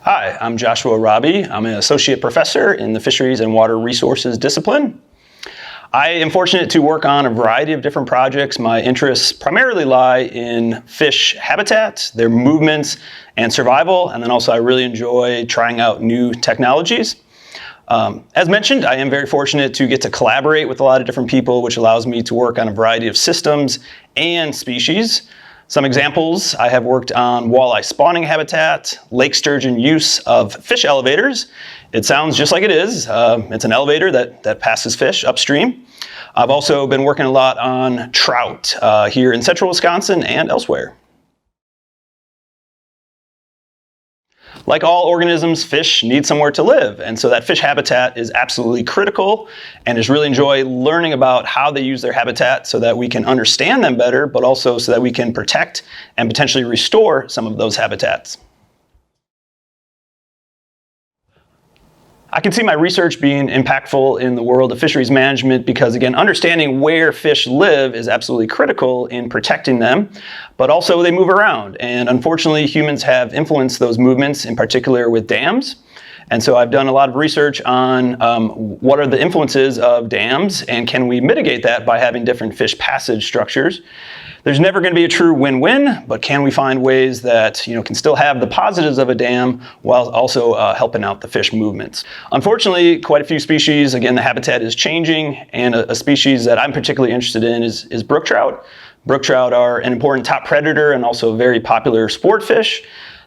Hi, I'm Joshua Raabe. I'm an associate professor in the Fisheries and Water Resources discipline. I am fortunate to work on a variety of different projects. My interests primarily lie in fish habitat, their movements and survival, and then also I really enjoy trying out new technologies. As mentioned, I am very fortunate to get to collaborate with a lot of different people, which allows me to work on a variety of systems and species. Some examples, I have worked on walleye spawning habitat, lake sturgeon use of fish elevators. It sounds just like it is. It's an elevator that passes fish upstream. I've also been working a lot on trout here in central Wisconsin and elsewhere. Like all organisms, fish need somewhere to live, and so that fish habitat is absolutely critical, and I just really enjoy learning about how they use their habitat so that we can understand them better, but also so that we can protect and potentially restore some of those habitats. I can see my research being impactful in the world of fisheries management because, again, understanding where fish live is absolutely critical in protecting them, but also they move around. And unfortunately, humans have influenced those movements, in particular with dams. And so I've done a lot of research on what are the influences of dams and can we mitigate that by having different fish passage structures. There's never going to be a true win-win, but can we find ways that can still have the positives of a dam while also helping out the fish movements? Unfortunately, quite a few species, again, the habitat is changing, and a species that I'm particularly interested in is brook trout. Brook trout are an important top predator and also a very popular sport fish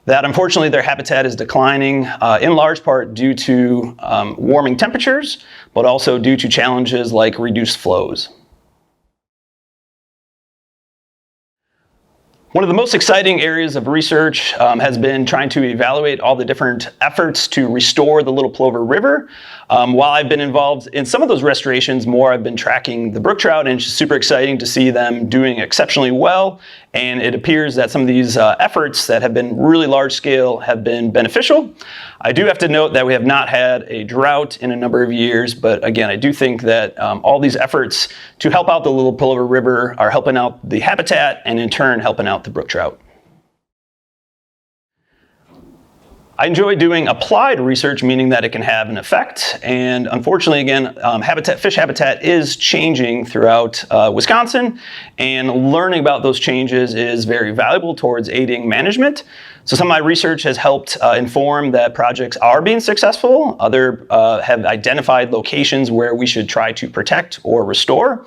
that unfortunately their habitat is declining in large part due to warming temperatures, but also due to challenges like reduced flows. One of the most exciting areas of research has been trying to evaluate all the different efforts to restore the Little Plover River. While I've been involved in some of those restorations more, I've been tracking the brook trout, and it's super exciting to see them doing exceptionally well. And it appears that some of these efforts that have been really large scale have been beneficial. I do have to note that we have not had a drought in a number of years, but again, I do think that all these efforts to help out the Little Plover River are helping out the habitat and in turn helping out the brook trout. I enjoy doing applied research, meaning that it can have an effect. And unfortunately, again, fish habitat is changing throughout Wisconsin, and learning about those changes is very valuable towards aiding management. So some of my research has helped inform that projects are being successful. Others have identified locations where we should try to protect or restore.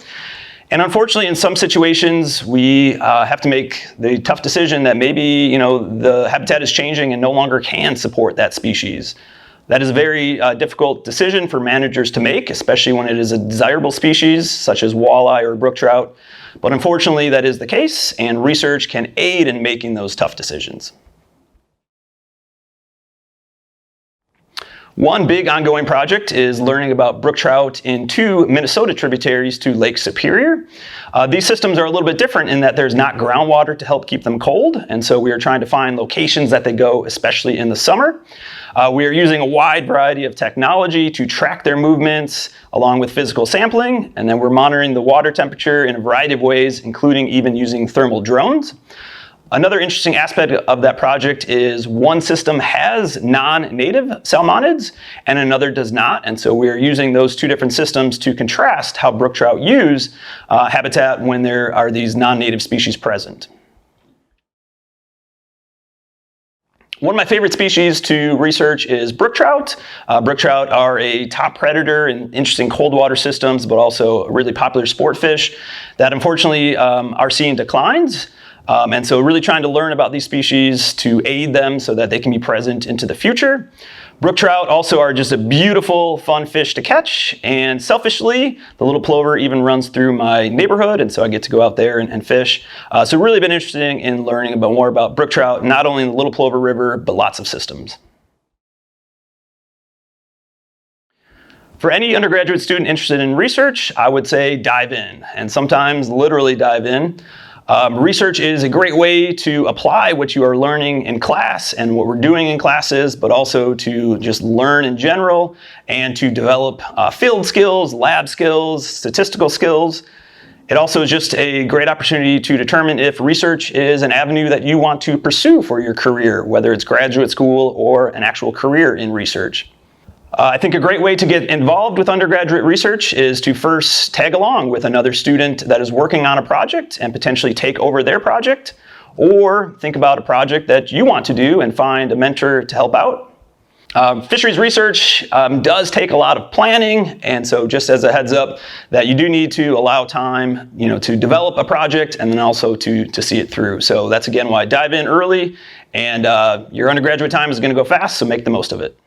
And unfortunately, in some situations, we have to make the tough decision that maybe the habitat is changing and no longer can support that species. That is a very difficult decision for managers to make, especially when it is a desirable species such as walleye or brook trout. But unfortunately, that is the case, and research can aid in making those tough decisions. One big ongoing project is learning about brook trout in two Minnesota tributaries to Lake Superior. These systems are a little bit different in that there's not groundwater to help keep them cold, and so we are trying to find locations that they go, especially in the summer. We are using a wide variety of technology to track their movements along with physical sampling, and then we're monitoring the water temperature in a variety of ways, including even using thermal drones. Another interesting aspect of that project is one system has non-native salmonids and another does not. And so we're using those two different systems to contrast how brook trout use habitat when there are these non-native species present. One of my favorite species to research is brook trout. Brook trout are a top predator in interesting cold water systems, but also a really popular sport fish that unfortunately are seeing declines. And so really trying to learn about these species to aid them so that they can be present into the future. Brook trout also are just a beautiful, fun fish to catch. And selfishly, the Little Plover even runs through my neighborhood, and so I get to go out there and fish. So really been interested in learning more about brook trout, not only in the Little Plover River, but lots of systems. For any undergraduate student interested in research, I would say dive in, and sometimes literally dive in. Research is a great way to apply what you are learning in class and what we're doing in classes, but also to just learn in general and to develop field skills, lab skills, statistical skills. It also is just a great opportunity to determine if research is an avenue that you want to pursue for your career, whether it's graduate school or an actual career in research. I think a great way to get involved with undergraduate research is to first tag along with another student that is working on a project and potentially take over their project, or think about a project that you want to do and find a mentor to help out. Fisheries research does take a lot of planning, and so just as a heads up that you do need to allow time, to develop a project and then also to see it through. So that's again why dive in early, and your undergraduate time is going to go fast, so make the most of it.